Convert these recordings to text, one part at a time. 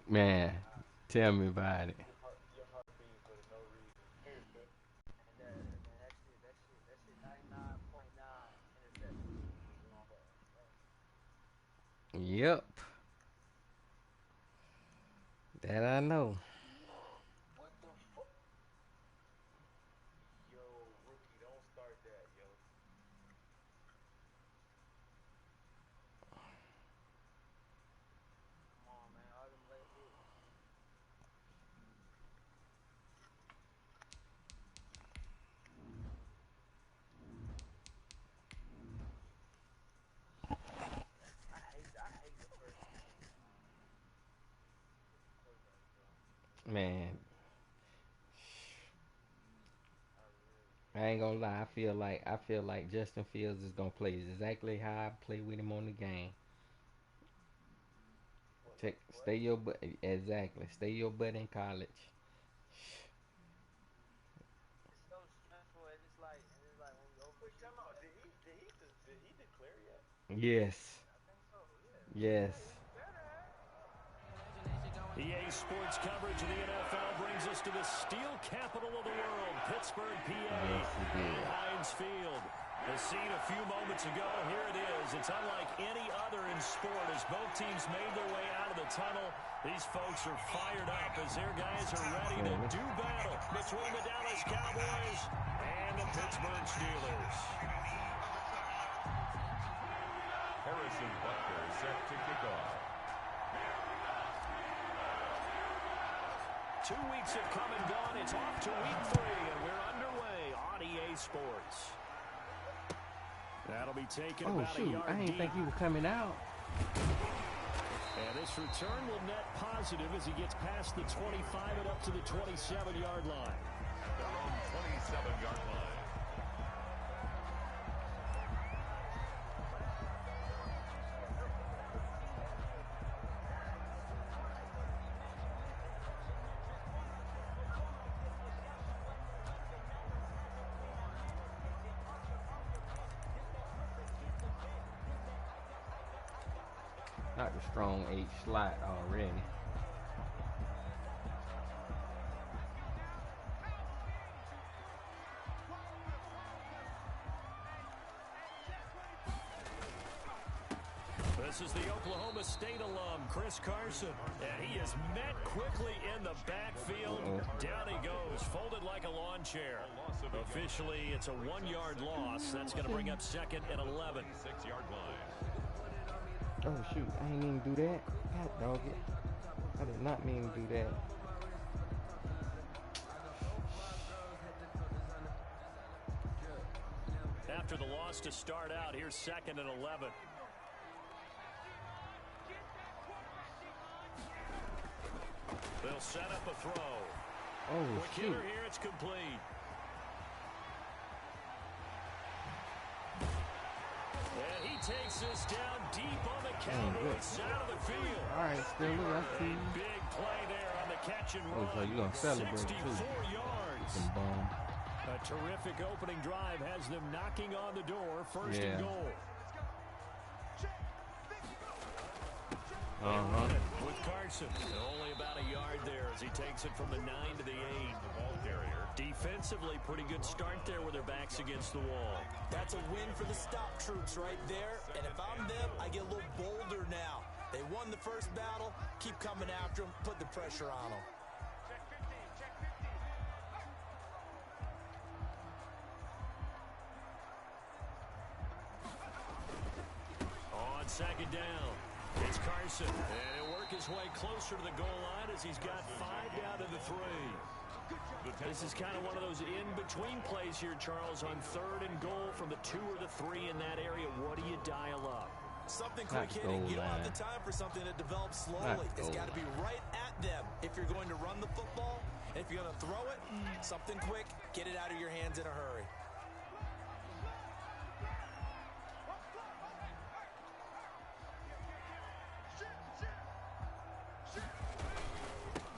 Man, tell me about it. Yep, that I know. Man, I ain't gonna lie. I feel like Justin Fields is gonna play exactly how I play with him on the game. Stay your butt. Exactly. Stay your butt in college. Yes. Yes. EA Sports coverage of the NFL brings us to the steel capital of the world, Pittsburgh, PA, Yes, he and did. Heinz Field. The scene a few moments ago, here it is. It's unlike any other in sport as both teams made their way out of the tunnel. These folks are fired up as their guys are ready to do battle between the Dallas Cowboys and the Pittsburgh Steelers. Harrison Butker set to kick off. 2 weeks have come and gone. It's off to week 3, and we're underway on EA Sports. That'll be taken Oh about a shoot! yard I didn't deep. think he was coming out. And this return will net positive as he gets past the 25 and up to the 27-yard line. Their own 27-yard line. Not the strong H slot already. This is the Oklahoma State alum, Chris Carson. And he is met quickly in the backfield. Down he goes, folded like a lawn chair. Officially, it's a 1-yard loss. That's going to bring up second and 11. 6-yard line. Oh shoot! I ain't even do that. God dog it! I did not mean to do that. After the loss to start out, here's second and 11. They'll set up a throw. Oh Quick shoot! hitter here, it's complete. And he takes this down deep on the Cowboys side of the field. All right, Steelers. I see. A big play there on the catch and Oh, run. so you gonna celebrate 64 too? yards. Some bomb. A terrific opening drive has them knocking on the door. First and goal. With Carson. Only about a yard there as he takes it from the 9 to the 8. The ball carrier. Defensively, pretty good start there with their backs against the wall. That's a win for the stop troops right there. And if I'm them, I get a little bolder now. They won the first battle. Keep coming after them. Put the pressure on them. On second down, it's Carson. And he'll work his way closer to the goal line as he's got 5 down to the 3. This is kind of one of those in-between plays here, Charles, on third and goal from the 2 or the 3 in that area. What do you dial up? Something quick hitting. You don't have the time for something that develops slowly. It's got to be right at them if you're going to run the football. And if you're going to throw it, something quick, get it out of your hands in a hurry.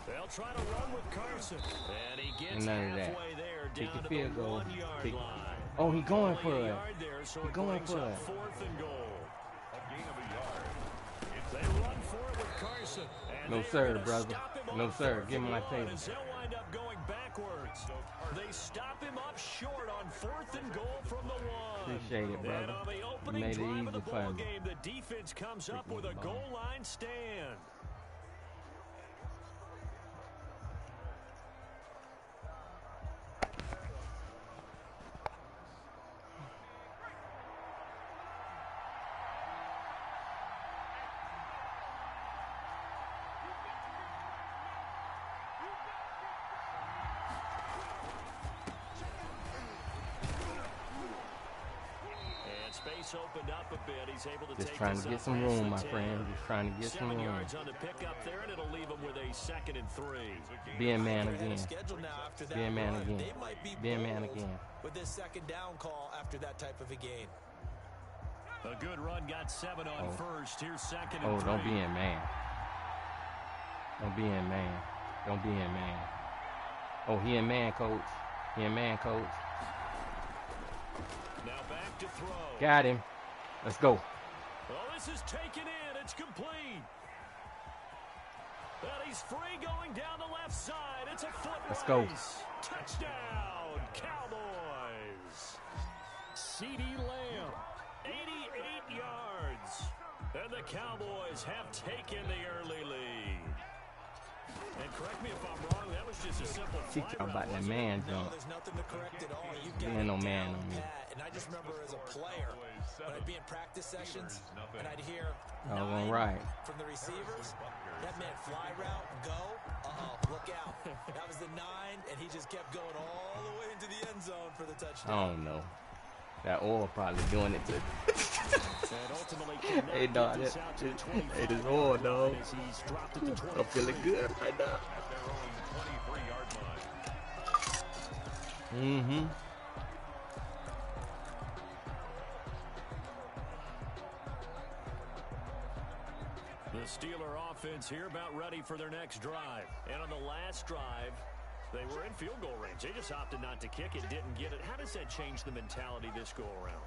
They'll try to run with Carson. And he gets None of that. halfway there Kick down the to the field goal. 1-yard line. Oh, he going Only for a it. yard there, so He it going brings for up it. 4th and goal. A gain of a yard. They run for it with Carson. And No sir, brother. No sir. Give me my table. They'll wind up going backwards. They stop him up short on 4th and goal from the 1. Appreciate it, brother. And on the You opening made it drive of the easy for ball me. game, the defense comes up with a goal line stand. Space opened up a bit. He's able to Just take trying this to get up some past room, the my 10. friend. Just trying to get some 7 room. yards on the pickup there, and it'll leave him with a 2nd and 3. Being man again. Being man again. They might be Being man bold again. with this 2nd down call after that type of a gain. A good run, got 7 on 1st. Here's 2nd and 3. Oh, don't be in man. Don't be in man. Don't be in man. Oh, he in man, coach. He in man, coach. Now back to throw. Got him. Let's go. Oh, this is taken in. It's complete. And he's free going down the left side. It's a foot Let's go. race. Touchdown, Cowboys. C.D. Lamb, 88 yards. And the Cowboys have taken the early lead. And correct me if I'm wrong, that was just a simple She fly talking route, about that wasn't it? man No, jump. there's nothing to correct at all. You've got Ain't no it man down on me. pat. And I just remember as a player, when I'd be in practice sessions, and I'd hear Oh, 9 right. from the receivers. That meant fly route, go. Look out. That was the 9, and he just kept going all the way into the end zone for the I touchdown. don't know. That oil probably doing it to. And ultimately could not Hey, get dog. this out to the Hey, this 25 oil, yard line dog. as he's dropped it to 23. I'm feeling good right now. At their own 23-yard line. Mm-hmm. The Steeler offense here about ready for their next drive. And on the last drive, they were in field goal range. They just opted not to kick it, didn't get it. How does that change the mentality this go around?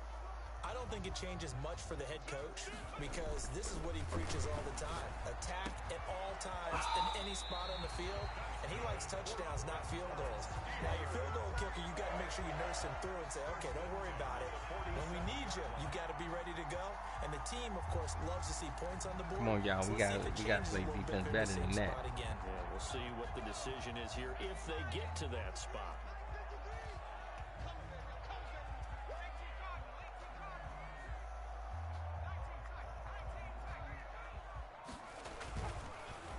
I don't think it changes much for the head coach because this is what he preaches all the time. Attack at all times in any spot on the field, and he likes touchdowns, not field goals. Now, your field goal kicker, you got to make sure you nurse him through and say, okay, don't worry about it. When we need you, you got to be ready to go. And the team, of course, loves to see points on the board. Come on, y'all. So We let's got see if it we got to changes play a little defense bit better in the than same that. spot again. Yeah, we'll see what the decision is here if they get to that spot.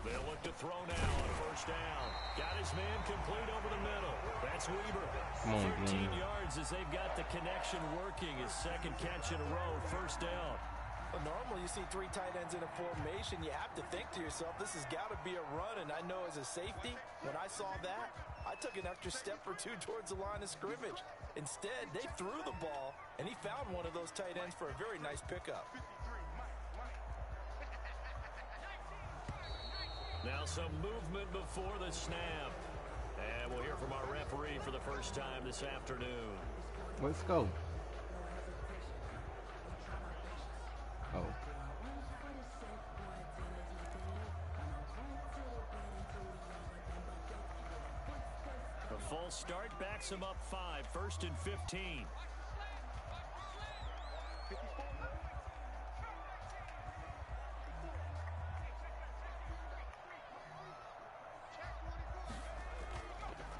They'll look to throw now on 1st down. Got his man complete over the middle. That's Weaver. Come on, 13 Dean. yards as they've got the connection working. His 2nd catch in a row, 1st down. Well, normally you see 3 tight ends in a formation. You have to think to yourself, this has got to be a run. And I know as a safety, when I saw that, I took an extra step or 2 towards the line of scrimmage. Instead, they threw the ball, and he found one of those tight ends for a very nice pickup. Now some movement before the snap. And we'll hear from our referee for the first time this afternoon. Let's go. Oh. A full start backs him up 5, 1st and 15.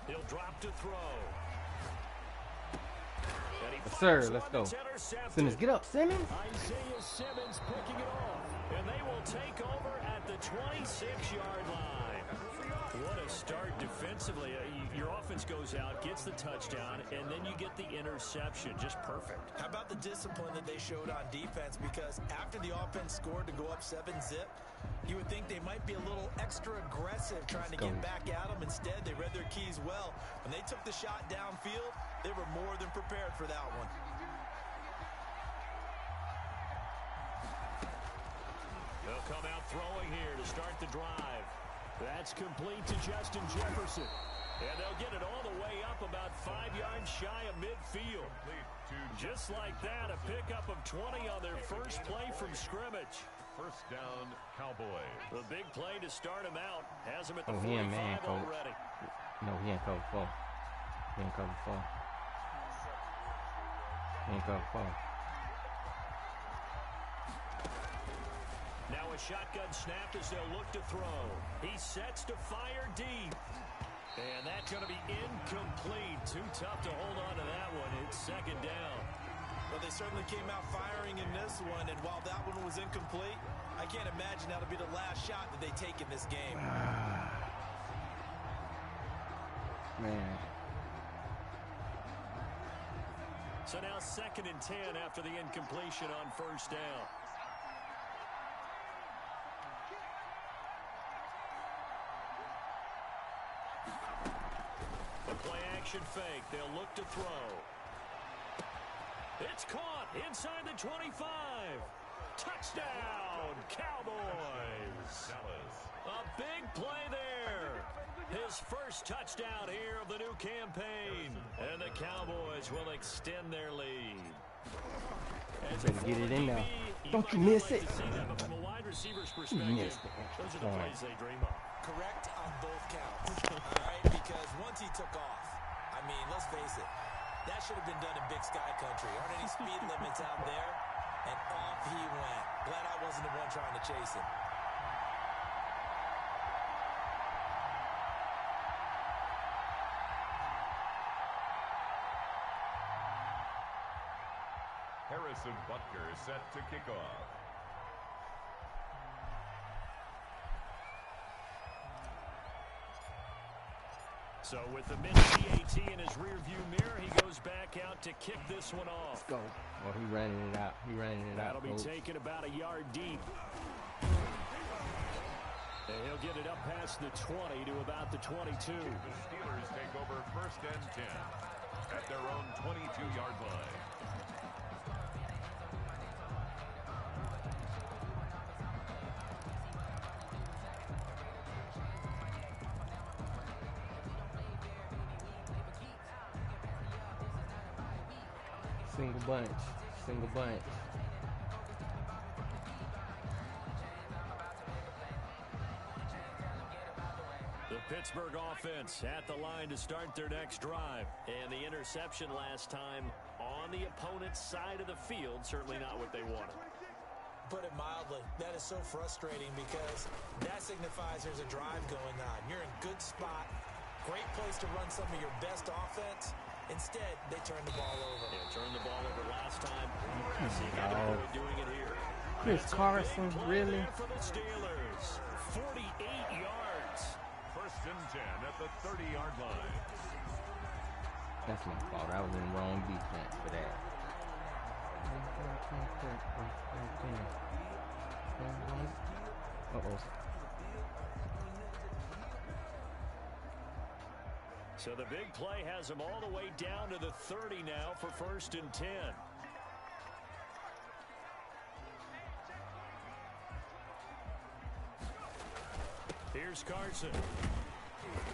He'll drop to throw. Yes, sir. Let's go. Simmons, get up, Simmons. Isaiah Simmons picking it off. And they will take over at the 26-yard line. What a start defensively. Your offense goes out, gets the touchdown, and then you get the interception. Just perfect. How about the discipline that they showed on defense? Because after the offense scored to go up 7-zip, you would think they might be a little extra aggressive trying to get back at them. Instead, they read their keys well. When they took the shot downfield, they were more than prepared for that one. They'll come out throwing here to start the drive. That's complete to Justin Jefferson. And they'll get it all the way up about 5 yards shy of midfield. Just like that, a pickup of 20 on their first play from scrimmage. First down, Cowboys. The big play to start him out has him at the Oh, he 45 in man coach. already. No, he ain't cover 4. He ain't cover 4. He ain't cover 4. Now a shotgun snap as they'll look to throw. He sets to fire deep. And that's going to be incomplete. Too tough to hold on to that one. It's second down. Well, they certainly came out firing in this one, and while that one was incomplete, I can't imagine that'll be the last shot that they take in this game. Man. So now 2nd and 10 after the incompletion on first down. The play action fake. They'll look to throw. It's caught inside the 25. Touchdown, Cowboys. A big play there. His first touchdown here of the new campaign. And the Cowboys will extend their lead. Better get it in now. Don't you miss it. From a wide receiver's perspective, those are the plays they dream of. Correct on both counts. All right, because once he took off, I mean, let's face it, that should have been done in Big Sky Country. Aren't any speed limits out there? And off he went. Glad I wasn't the one trying to chase him. Harrison Butker is set to kick off. So with the mid-PAT in his rearview mirror, he goes back out to kick this one off. Let's go. Well, he ran it out. He ran it out. That'll be taken about a yard deep. And he'll get it up past the 20 to about the 22. The Steelers take over 1st and 10 at their own 22-yard line. Single bunch. Single bunch. The Pittsburgh offense at the line to start their next drive. And the interception last time on the opponent's side of the field, certainly not what they wanted. Put it mildly, that is so frustrating because that signifies there's a drive going on. You're in good spot, great place to run some of your best offense. Instead, they turn the ball over. Yeah, turned the ball over last time. See how they're doing it here. Chris Carson, really? For the Steelers, 48 yards. 1st and 10 at the 30-yard line. That's my fault. I was in the wrong defense for that. Uh-oh. So the big play has them all the way down to the 30 now for 1st and 10. Here's Carson.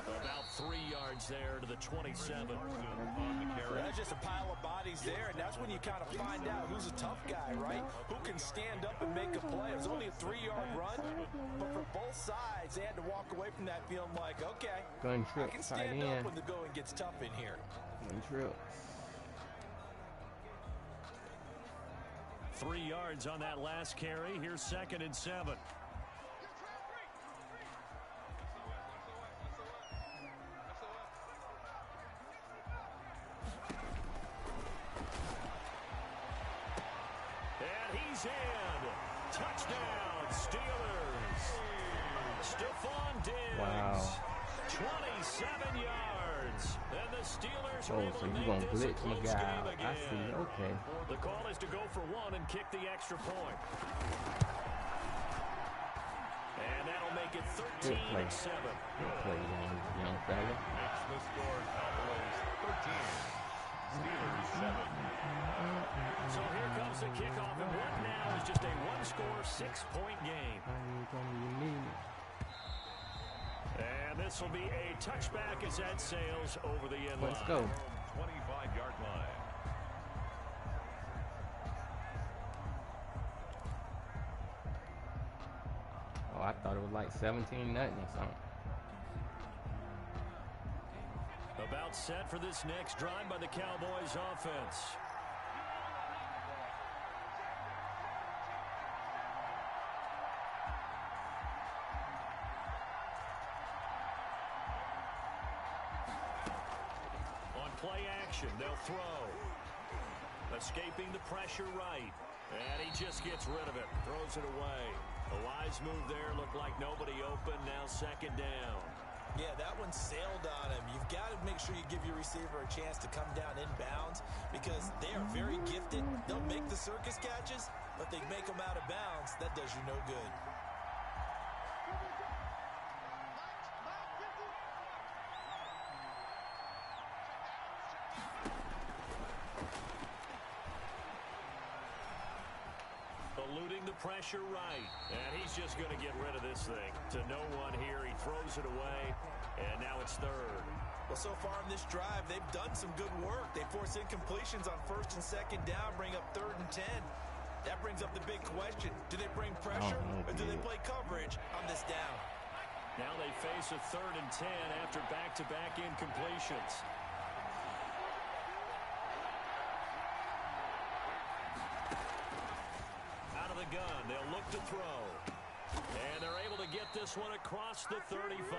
About 3 yards there to the 27. That's just a pile of bodies there, and that's when you kind of find out who's a tough guy, right? Who can stand up and make a play. It was only a 3-yard run, but for both sides, they had to walk away from that feeling like, okay, Gun I trip, can tight stand end. up when the going gets tough in here. Gun trip. 3 yards on that last carry. Here's 2nd and 7. And he's in. Touchdown, Steelers. Stephon Diggs. Wow. 27 yards. And the Steelers are Oh, able so to you make gonna this a blitz my close guy game out. I again. see. Okay. The call is to go for one and kick the extra point. And that'll make it Good play. 13-7. Good play, young fella. Makes the score Cowboys 13. Steelers 7. So here comes the kickoff, and what now is just a one-score, 6-point game. And this will be a touchback as that sails over the end line. Let's go. 25-yard line. like 17-0 or something. About set for this next drive by the Cowboys offense. On play action, they'll throw. Escaping the pressure right. And he just gets rid of it. Throws it away. A wise move there. Looked like nobody open. Now second down. Yeah, that one sailed on him. You've got to make sure you give your receiver a chance to come down inbounds because they are very gifted. They'll make the circus catches, but they make them out of bounds. That does you no good. Eluding the pressure right. And he's just going to get rid of this thing. To no one here. He throws it away. And now it's third. Well, so far in this drive, they've done some good work. They force incompletions on first and second down, bring up 3rd and 10. That brings up the big question. Do they bring pressure or do they play coverage on this down? Now they face a 3rd and 10 after back-to-back incompletions. Out of the gun, they'll look to throw. And they're able to get this one across the 35.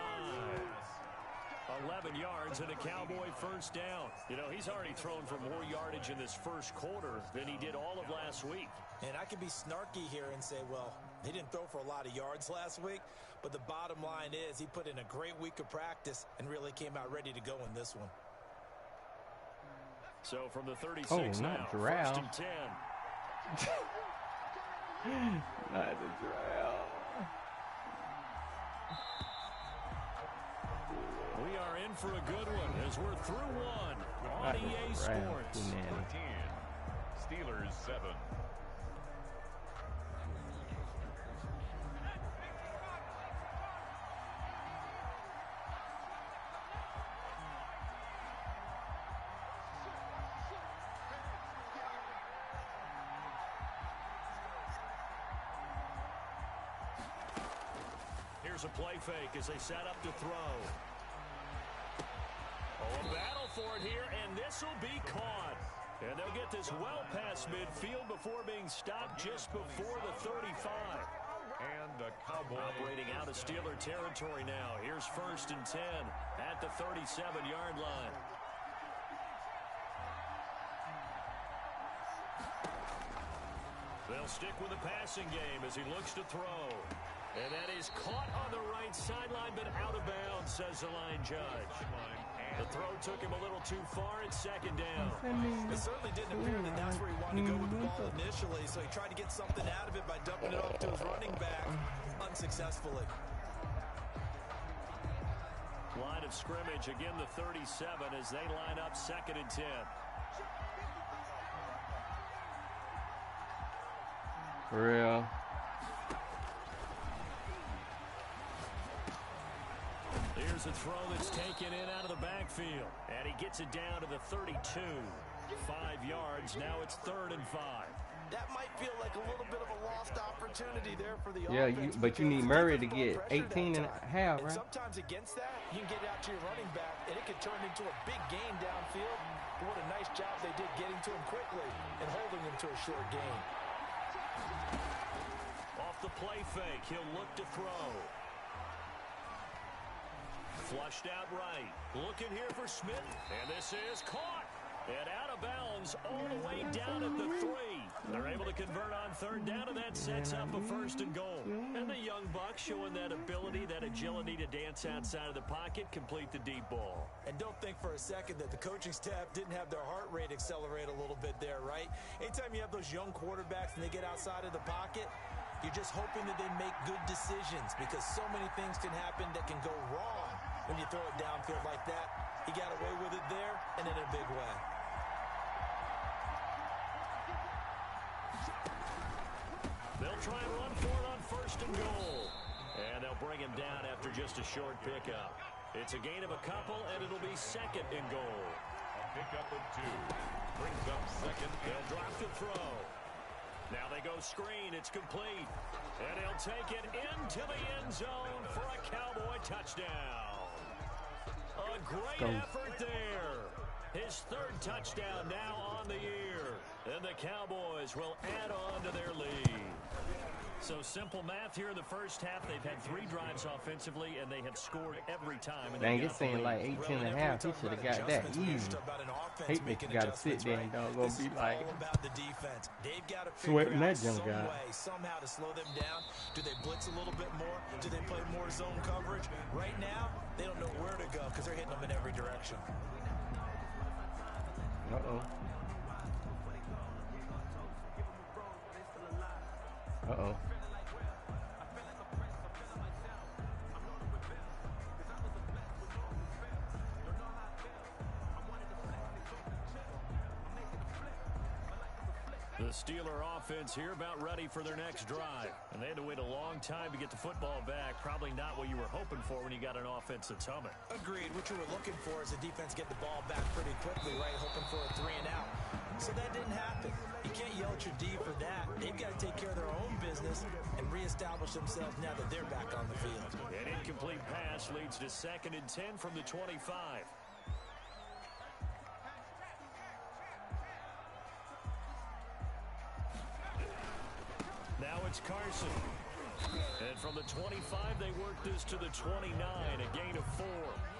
11 yards and a Cowboy first down. You know, he's already thrown for more yardage in this first quarter than he did all of last week. And I could be snarky here and say, well, he didn't throw for a lot of yards last week, but the bottom line is he put in a great week of practice and really came out ready to go in this one. So from the 36 now, first and 10. Not the drow. We are in for a good one as we're through one on EA Sports. 14. Steelers 7. Here's a play fake as they set up to throw. Oh, a battle for it here, and this will be caught. And they'll get this well past midfield before being stopped just before the 35. And the Cowboys operating out of Steeler territory now. Here's first and 10 at the 37-yard line. They'll stick with the passing game as he looks to throw. And that is caught on the right sideline, but out of bounds, says the line judge. The throw took him a little too far. It's second down. It certainly didn't appear that that's where he wanted to go with the ball initially, so he tried to get something out of it by dumping it off to his running back unsuccessfully. Line of scrimmage, again the 37 as they line up second and 10. For real. Here's a throw that's taken in out of the backfield. And he gets it down to the 32. 5 yards. Now it's 3rd and 5. That might feel like a little bit of a lost opportunity there for the offense. But you need Murray to get 18 and a half, right? And sometimes against that, you can get out to your running back, and it can turn into a big gain downfield. But what a nice job they did getting to him quickly and holding him to a short gain. Off the play fake, he'll look to throw. Flushed out right. Looking here for Smith. And this is caught. And out of bounds all the way down at the 3. They're able to convert on 3rd down, and that sets up a 1st and goal. And the young buck showing that ability, that agility to dance outside of the pocket, complete the deep ball. And don't think for a second that the coaching staff didn't have their heart rate accelerate a little bit there, right? Anytime you have those young quarterbacks and they get outside of the pocket, you're just hoping that they make good decisions because so many things can happen that can go wrong when you throw it downfield like that. He got away with it there and in a big way. They'll try and run for it on 1st and goal. And they'll bring him down after just a short pickup. It's a gain of a couple, and it'll be 2nd and goal. A pickup of 2. Brings up 2nd. They'll drop to throw. Now they go screen. It's complete. And he'll take it into the end zone for a Cowboy touchdown. A great effort there. His third touchdown now on the year. And the Cowboys will add on to their lead. So simple math here in the first half. They've had 3 drives offensively, and they have scored every time. Dang, it's saying like 18 and a half. He should have got that easy. Hate that you got to sit there and dog gonna be like sweating that junk out. Somehow to slow them down. Do they blitz a little bit more? Do they play more zone coverage? Right now, they don't know where to go because they're hitting them in every direction. Uh-oh. Uh-oh. The Steeler offense here about ready for their next drive. And they had to wait a long time to get the football back. Probably not what you were hoping for when you got an offense that's humming. Agreed. What you were looking for is the defense get the ball back pretty quickly, right? Hoping for a 3 and out. So that didn't happen. You can't yell at your D for that. They've got to take care of their own business and reestablish themselves now that they're back on the field. An incomplete pass leads to 2nd and 10 from the 25. Now it's Carson. And from the 25, they work this to the 29, a gain of 4.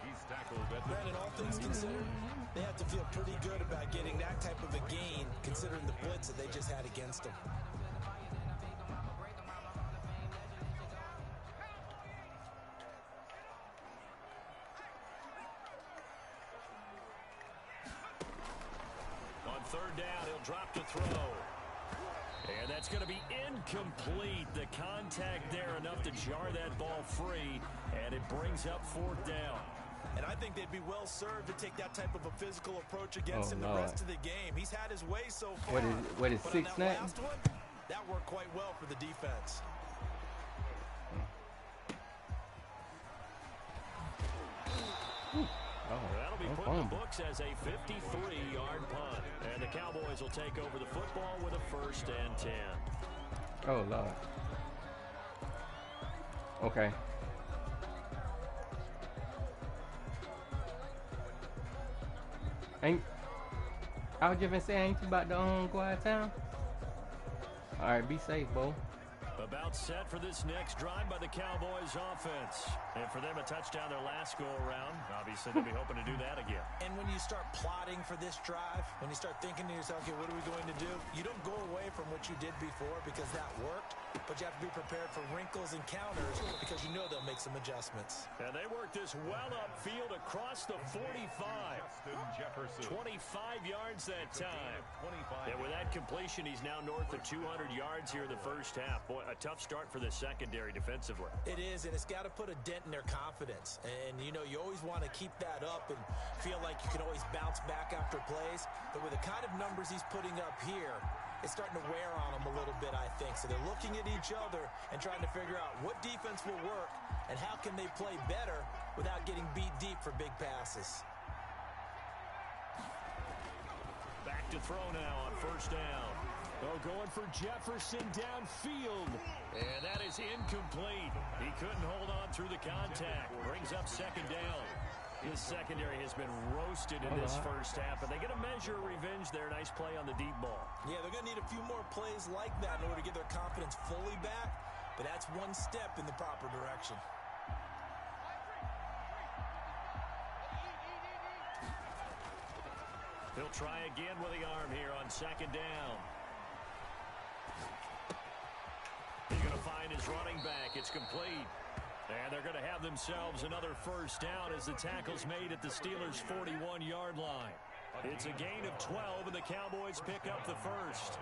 He's tackled at the... Brandon, all things considered, they have to feel pretty good about getting that type of a gain, considering the blitz that they just had against them. On 3rd down, he'll drop to throw. And that's going to be incomplete. The contact there enough to jar that ball free, and it brings up 4th down. And I think they'd be well served to take that type of a physical approach against him the rest of the game. He's had his way so far. What is 6 now? Last one, that worked quite well for the defense. That'll be put in the books as a 53-yard punt. And the Cowboys will take over the football with a 1st and 10. Oh, Lord. Okay. I was just gonna say, ain't you about to go out of town? All right, be safe, Bo. About set for this next drive by the Cowboys offense. And for them, a touchdown their last go-around. Obviously, they'll be hoping to do that again. And when you start plotting for this drive, when you start thinking to yourself, okay, what are we going to do? You don't go away from what you did before because that worked, but you have to be prepared for wrinkles and counters because you know they'll make some adjustments. And they work this well upfield across the 45. 25 yards that time. And with that completion, he's now north of 200 yards here in the first half. Boy, a tough start for the secondary defensively. It is, and it's got to put a dent in their confidence. And, you know, you always want to keep that up and feel like you can always bounce back after plays. But with the kind of numbers he's putting up here, it's starting to wear on them a little bit, I think. So they're looking at each other and trying to figure out what defense will work and how can they play better without getting beat deep for big passes. Back to throw now on 1st down. Oh, going for Jefferson downfield. And that is incomplete. He couldn't hold on through the contact. Brings up 2nd down. This secondary has been roasted in this first half, but they get a measure of revenge there. Nice play on the deep ball. Yeah, they're going to need a few more plays like that in order to get their confidence fully back, but that's one step in the proper direction. He'll try again with the arm here on 2nd down. He's going to find his running back. It's complete. And they're going to have themselves another 1st down as the tackle's made at the Steelers' 41-yard line. It's a gain of 12, and the Cowboys pick up the 1st.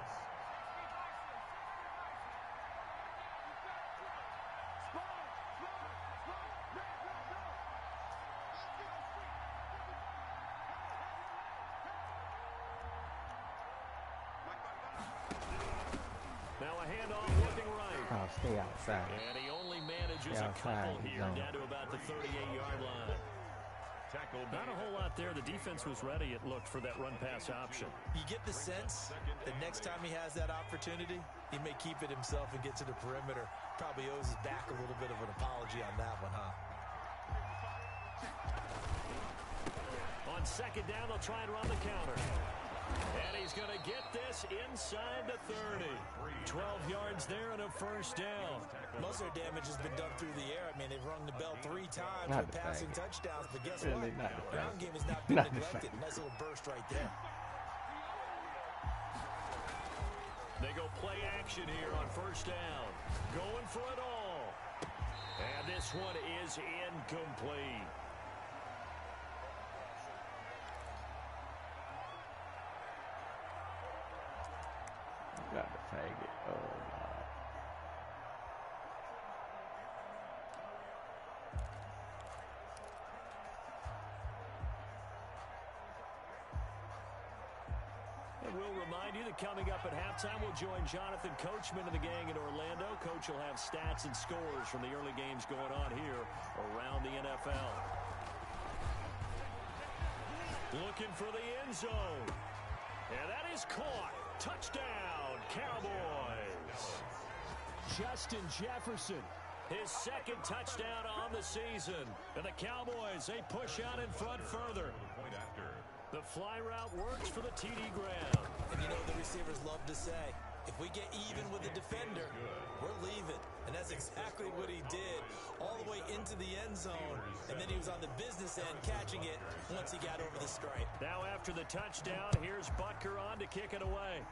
Now a handoff looking right. Oh, stay outside. And he only manages a couple here down to about the 38-yard line. Not a whole lot there. The defense was ready, it looked, for that run-pass option. You get the sense that next time he has that opportunity, He may keep it himself and get to the perimeter. Probably owes his back a little bit of an apology on that one, huh? On second down, they'll try and run the counter. And he's going to get this inside the 30. 12 yards there and a first down. Most of their damage has been done through the air. I mean, they've rung the bell 3 times Not with the passing faggot. touchdowns. But guess Really, what? not the Ground faggot. game has not been Not the neglected. faggot. Nice little burst right there. They go play action here on first down. Going for it all. And this one is incomplete. Got the faggot. Oh, God. And we'll remind you that coming up at halftime, we'll join Jonathan Coachman and the gang in Orlando. Coach will have stats and scores from the early games going on here around the NFL. Looking for the end zone. And that is caught. Touchdown, Cowboys. Justin Jefferson, his second touchdown on the season. And the Cowboys, they push out in front further. Point after. The fly route works for the TD ground. And you know the receivers love to say, if we get even with the defender, we're leaving. And that's exactly what he did all the way into the end zone. And then he was on the business end catching it once he got over the stripe. Now after the touchdown, here's Butker on to kick it away.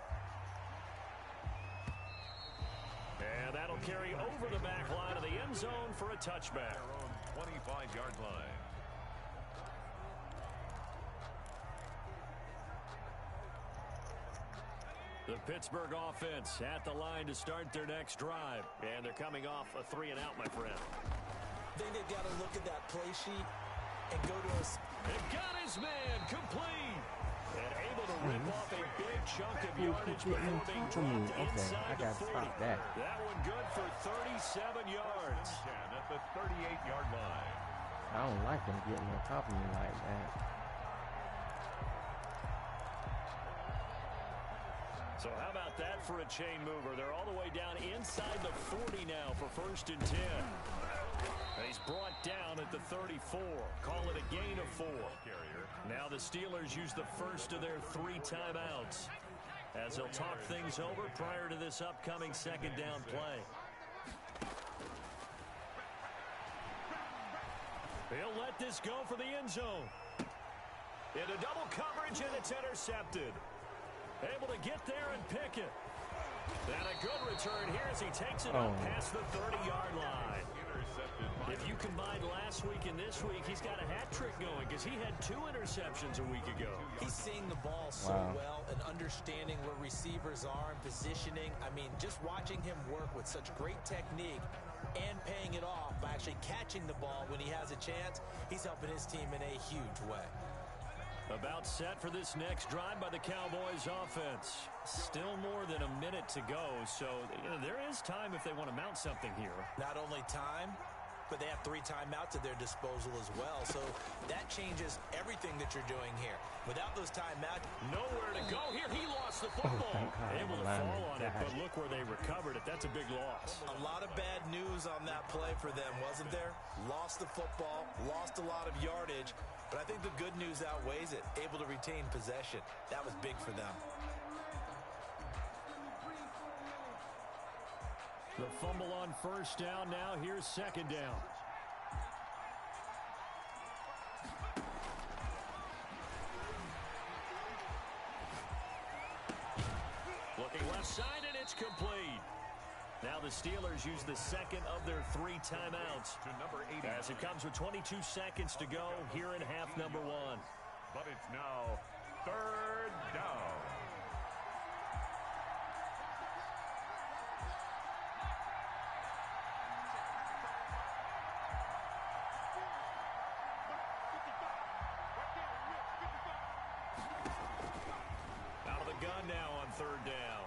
And that'll carry over the back line of the end zone for a touchback. Their own 25-yard line. The Pittsburgh offense at the line to start their next drive. And they're coming off a 3-and-out, my friend. I think they've got to look at that play sheet and go to us. They've got his man complete. And able to rip off a big chunk of yardage before being dropped inside I the gotta 40. stop that. That one good for 37 yards. 10 at the 38-yard line. I don't like him getting on top of me like that. So how about that for a chain mover? They're all the way down inside the 40 now for 1st and 10. And he's brought down at the 34. Call it a gain of 4. Now the Steelers use the first of their 3 timeouts as they'll talk things over prior to this upcoming second down play. He'll let this go for the end zone. Into double coverage, and it's intercepted. Able to get there and pick it. And a good return here as he takes it up past the 30-yard line. Intercepted. If you combine last week and this week, he's got a hat trick going because he had 2 interceptions a week ago. He's seeing the ball so well and understanding where receivers are and positioning. I mean, just watching him work with such great technique and paying it off by actually catching the ball when he has a chance, he's helping his team in a huge way. About set for this next drive by the Cowboys offense. Still more than a minute to go, so there is time if they want to mount something here. Not only time, but they have 3 timeouts at their disposal as well, so that changes everything that you're doing here. Without those timeouts, nowhere to go here. He lost the football. Able to fall on it, but look where they recovered it. That's a big loss. A lot of bad news on that play for them, wasn't there? Lost the football, lost a lot of yardage, but I think the good news outweighs it. Able to retain possession. That was big for them. The fumble on first down. Now here's second down. Looking left side, and it's complete. Now the Steelers use the second of their 3 timeouts. To number 80. As it comes with 22 seconds to go here in half number 1. But it's now 3rd down. Out of the gun now on 3rd down.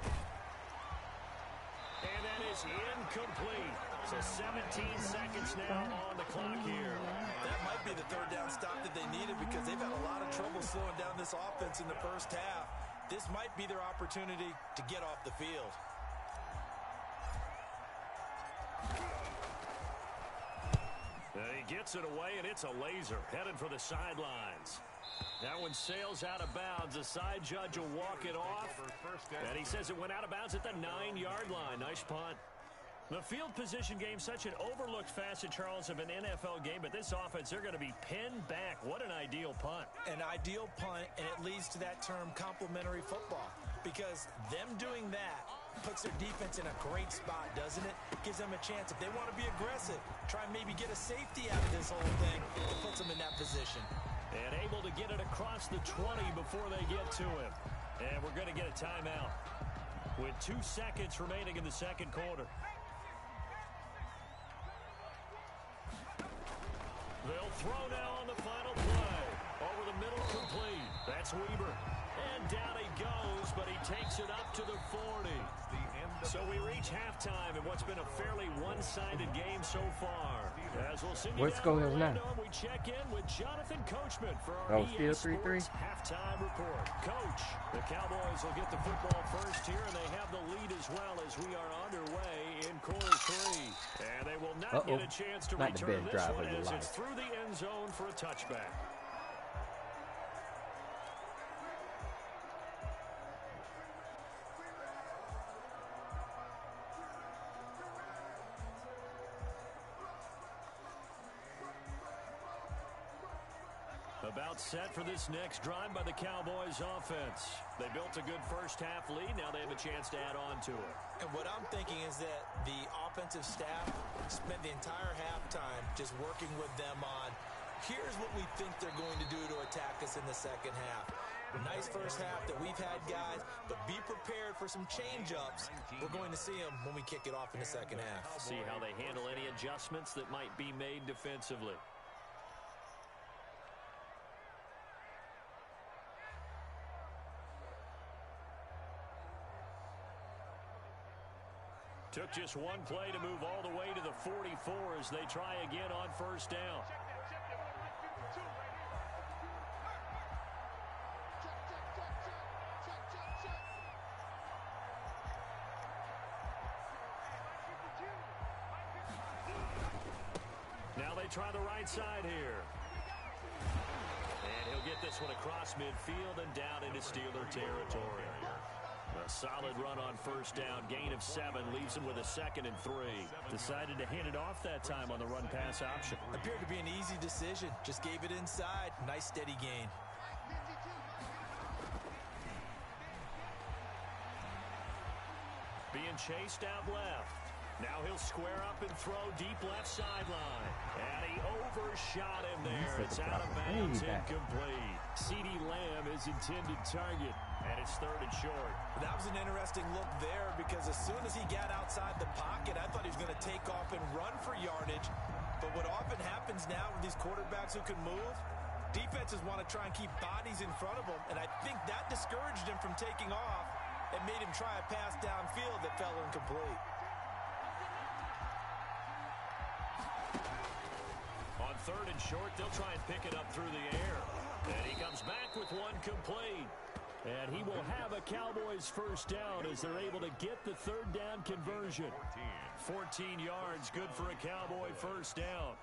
And that is incomplete. So 17 seconds now on the clock here. That might be the 3rd down stop that they needed because they've had a lot of trouble slowing down this offense in the first half. This might be their opportunity to get off the field. He gets it away, and it's a laser headed for the sidelines. That one sails out of bounds. The side judge will walk it off, and he says it went out of bounds at the 9-yard line. Nice punt. The field position game, such an overlooked facet, Charles, of an NFL game, but this offense, they're going to be pinned back. What an ideal punt. An ideal punt, and it leads to that term complementary football, because them doing that puts their defense in a great spot, doesn't it? Gives them a chance. If they want to be aggressive, try and maybe get a safety out of this whole thing, it puts them in that position. And able to get it across the 20 before they get to him. And we're going to get a timeout with 2 seconds remaining in the second quarter. They'll throw now on the final play. Over the middle, complete. That's Weber. And down he goes, but he takes it up to the 40. So we reach halftime in what's been a fairly one-sided game so far. As we'll send you What down score to is now? Orlando, we check in with Jonathan Coachman for our still 3-3? halftime report. Coach, the Cowboys will get the football first here, and they have the lead as well as we are underway in quarter 3. And they will not get a chance to Not the return best this drive one of your as life. it's through the end zone for a touchback. About set for this next drive by the Cowboys offense. They built a good first half lead. Now they have a chance to add on to it. And what I'm thinking is that the offensive staff spent the entire halftime just working with them on, here's what we think they're going to do to attack us in the second half. Nice first half that we've had, guys, but be prepared for some change-ups. We're going to see them when we kick it off in the second half. See how they handle any adjustments that might be made defensively. Took just one play to move all the way to the 44 as they try again on first down. Now they try the right side here. And he'll get this one across midfield and down into Steeler territory. A solid run on first down, gain of 7, leaves him with a 2nd and 3. Decided to hand it off that time on the run-pass option. Appeared to be an easy decision. Just gave it inside. Nice steady gain. Being chased out left. Now he'll square up and throw deep left sideline. And he overshot him there. It's out of bounds, incomplete. CeeDee Lamb is intended target. And it's 3rd and short. That was an interesting look there because as soon as he got outside the pocket, I thought he was going to take off and run for yardage. But what often happens now with these quarterbacks who can move, defenses want to try and keep bodies in front of them. And I think that discouraged him from taking off and made him try a pass downfield that fell incomplete. On 3rd and short, they'll try and pick it up through the air. And he comes back with one complete. And he will have a Cowboys first down as they're able to get the 3rd down conversion. 14 yards, good for a Cowboy first down.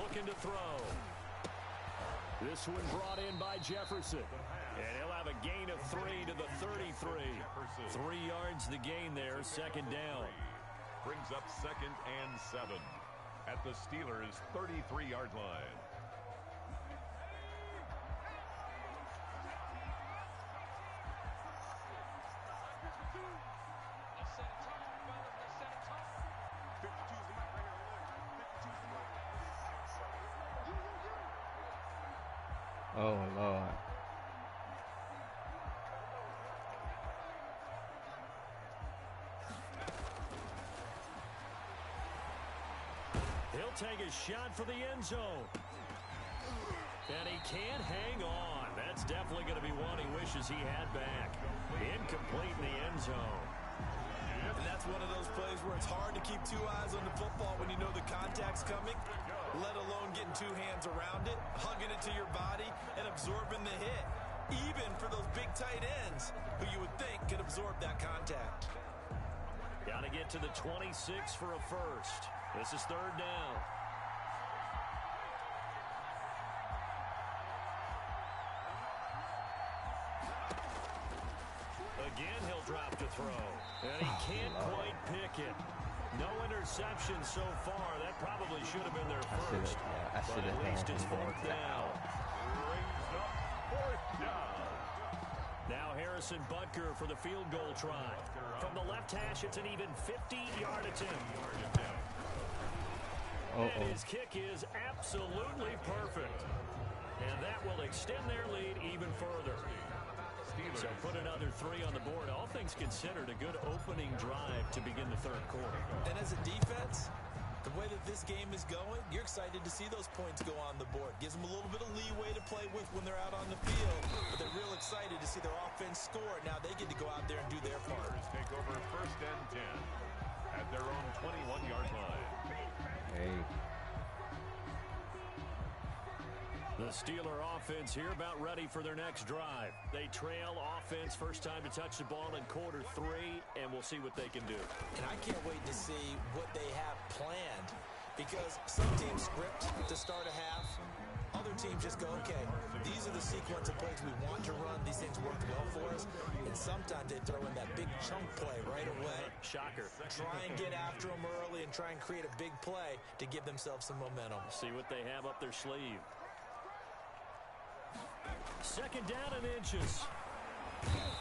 Looking to throw. This one brought in by Jefferson. And he'll have a gain of 3 to the 33. 3 yards the gain there, 2nd down. Brings up 2nd and 7 at the Steelers' 33-yard line. Oh, Lord. He'll take a shot for the end zone. And he can't hang on. That That's definitely going to be one he wishes he had back. Incomplete in the end zone. And that's one of those plays where it's hard to keep two eyes on the football when you know the contact's coming, let alone getting two hands around it, hugging it to your body, and absorbing the hit. Even for those big tight ends who you would think could absorb that contact. Got to get to the 26 for a first. This is third down. Again, he'll drop to throw. And he can't quite pick it. No interception so far. That probably should have been their first. But at least it's fourth down. Now Harrison Butker for the field goal try. From the left hash, it's an even 50-yard attempt. And his kick is absolutely perfect. And that will extend their lead even further. So put another 3 on the board. All things considered, a good opening drive to begin the third quarter. And as a defense, the way that this game is going, you're excited to see those points go on the board. Gives them a little bit of leeway to play with when they're out on the field. But they're real excited to see their offense score. Now they get to go out there and do their part. Take over first and 10 at their own 21-yard line. Hey. The Steeler offense here about ready for their next drive. They trail offense, first time to touch the ball in quarter 3, and we'll see what they can do. And I can't wait to see what they have planned, because some teams script to start a half. Other teams just go, okay, these are the sequence of plays we want to run. These things work well for us. And sometimes they throw in that big chunk play right away. Shocker. Try and get after them early and try and create a big play to give themselves some momentum. See what they have up their sleeve. Second down and inches.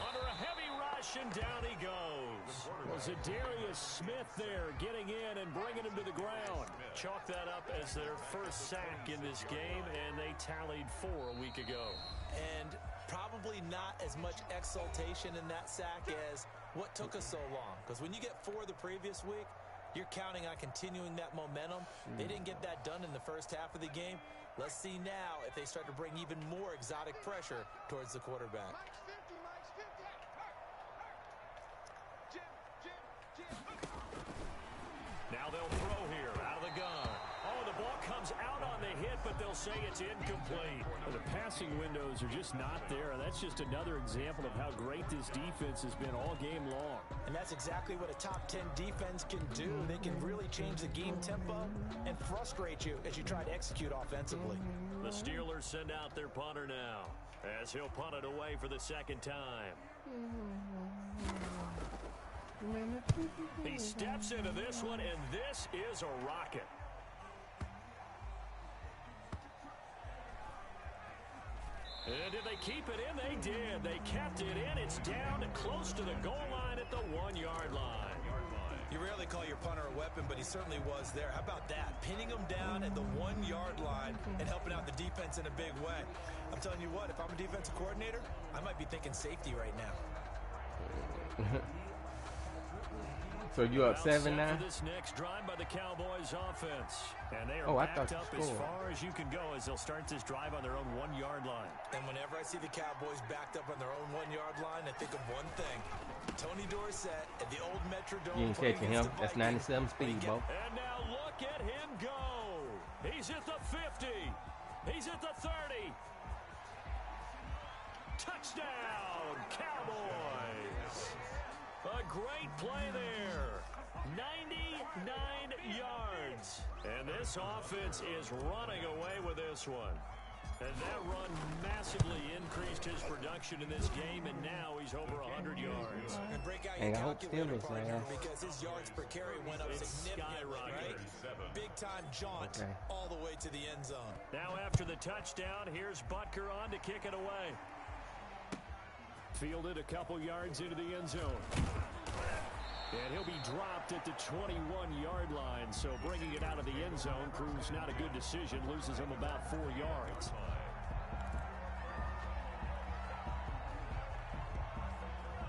Under a heavy rush, and down he goes. Well, Zadarius Smith there getting in and bringing him to the ground. Chalk that up as their first sack in this game, and they tallied 4 a week ago. And probably not as much exultation in that sack as what took us so long. Because when you get 4 the previous week, you're counting on continuing that momentum. They didn't get that done in the first half of the game. Let's see now if they start to bring even more exotic pressure towards the quarterback. Now they'll throw here out of the gun. Oh, the ball comes out on the hit, but they'll say it's incomplete. Well, the passing windows are just not there, and that's just another example of how great this defense has been all game long. And that's exactly what a top 10 defense can do. They can really change the game tempo and frustrate you as you try to execute offensively. The Steelers send out their punter now, as he'll punt it away for the second time. He steps into this one, and this is a rocket. And did they keep it in? They did. They kept it in. It's down close to the goal line at the 1-yard line. You rarely call your punter a weapon, but he certainly was there. How about that? Pinning him down at the 1-yard line and helping out the defense in a big way. I'm telling you what, if I'm a defensive coordinator, I might be thinking safety right now. So you up 7 now? For this next drive by the Cowboys offense. And they are backed up as far as you can go as they'll start this drive on their own 1-yard line. And whenever I see the Cowboys backed up on their own 1-yard line, I think of one thing. Tony Dorsett at the old Metrodome. You ain't catching him. That's 97 speed, Bo. And now look at him go. He's at the 50. He's at the 30. Touchdown, Cowboys. A great play there. 99 yards. And this offense is running away with this one. And that run massively increased his production in this game, and now he's over 100 yards. And break out your calculator, partner, because his yards per carry went up significantly, right? Big-time jaunt all the way to the end zone. Now after the touchdown, here's Butker on to kick it away. Fielded a couple yards into the end zone. And he'll be dropped at the 21-yard line, so bringing it out of the end zone proves not a good decision, loses him about 4 yards.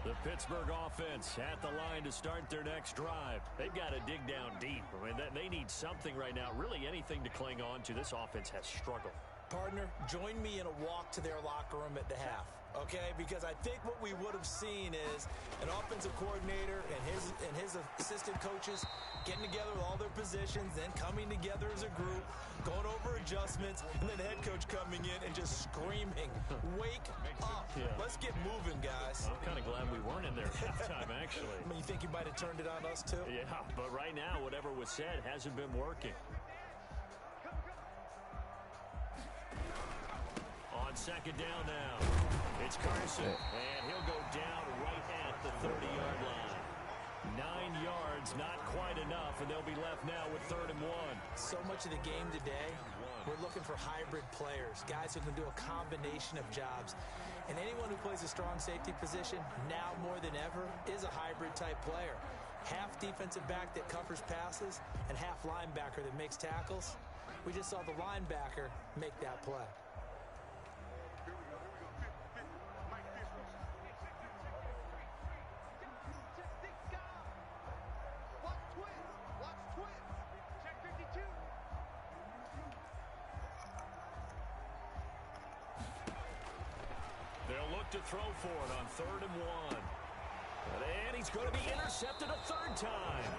The Pittsburgh offense at the line to start their next drive. They've got to dig down deep. I mean, they need something right now, really anything to cling on to. This offense has struggled. Partner, join me in a walk to their locker room at the half, okay? Because I think what we would have seen is an offensive coordinator and his assistant coaches getting together with all their positions, then coming together as a group, going over adjustments, and then the head coach coming in and just screaming, "Wake up. Yeah. Let's get moving, guys." I'm kind of glad we weren't in there at halftime, actually. I mean, you think he might have turned it on us, too? Yeah, but right now, whatever was said hasn't been working. On second down now, it's Carson, and he'll go down right at the 30-yard line. 9 yards, not quite enough, and they'll be left now with 3rd and 1. So much of the game today, we're looking for hybrid players, guys who can do a combination of jobs. And anyone who plays a strong safety position, now more than ever, is a hybrid-type player. Half defensive back that covers passes and half linebacker that makes tackles. We just saw the linebacker make that play. They'll look to throw for it on 3rd and 1. And he's going to be intercepted a 3rd time.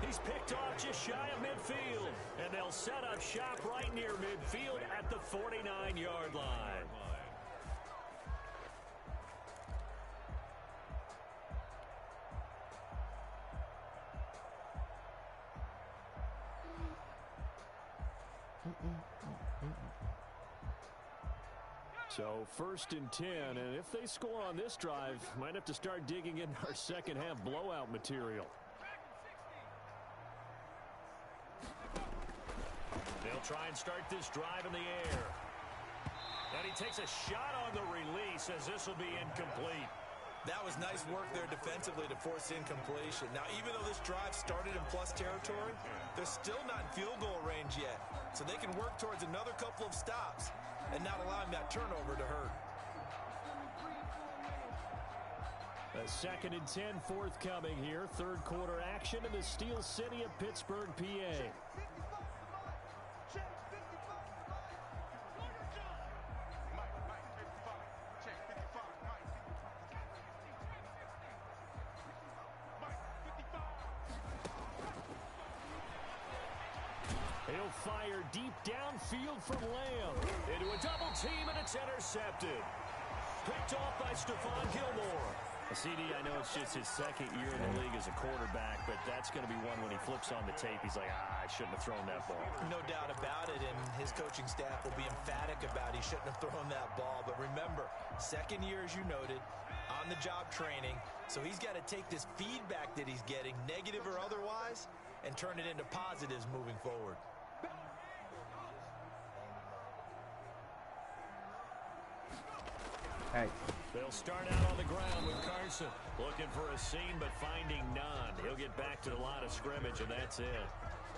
He's picked off just shy of midfield. And they'll set up shop right near midfield at the 49-yard line. So 1st and 10, and if they score on this drive, might have to start digging in our second half blowout material. They'll try and start this drive in the air. And he takes a shot on the release as this will be incomplete. That was nice work there defensively to force incompletion. Now, even though this drive started in plus territory, they're still not in field goal range yet. So they can work towards another couple of stops and not allowing that turnover to hurt. A 2nd and 10 forthcoming here. 3rd quarter action in the Steel City of Pittsburgh, PA. He'll fire deep downfield from Lamb. Into a double team, and it's intercepted. Picked off by Stephon Gilmore. CD, I know it's just his 2nd year in the league as a quarterback, but that's going to be one when he flips on the tape. He's like, I shouldn't have thrown that ball. No doubt about it, and his coaching staff will be emphatic about he shouldn't have thrown that ball. But remember, 2nd year, as you noted, on-the-job training, so he's got to take this feedback that he's getting, negative or otherwise, and turn it into positives moving forward. Hey. They'll start out on the ground with Carson. Looking for a seam, but finding none. He'll get back to the line of scrimmage, and that's it.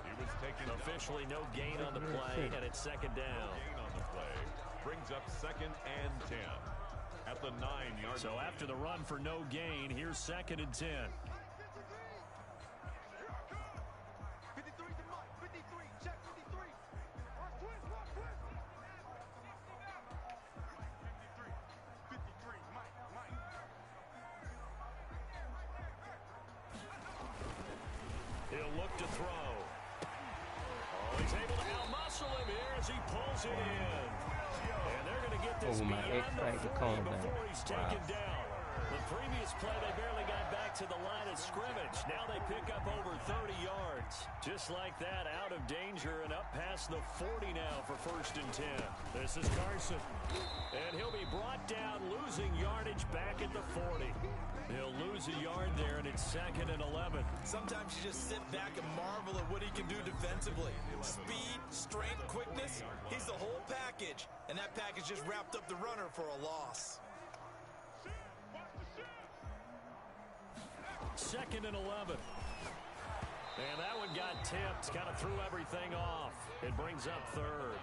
He was taken officially no gain on the play, and it's 2nd down. Gain on the play brings up 2nd and 10 at the 9-yard line. So after the run for no gain, here's 2nd and 10. He'll look to throw. Oh, he's able to out-muscle him here as he pulls it in. And they're going to get this beyond the 40 before he's taken down. The previous play, they barely got back to the line of scrimmage. Now they pick up over 30 yards. Just like that, out of danger and up past the 40 now for 1st and 10. This is Carson. And he'll be brought down, losing yardage back at the 40. He'll lose a yard there, and it's 2nd and 11. Sometimes you just sit back and marvel at what he can do defensively. Speed, strength, quickness, he's the whole package. And that package just wrapped up the runner for a loss. 2nd and 11. And that one got tipped, kind of threw everything off. It brings up 3rd.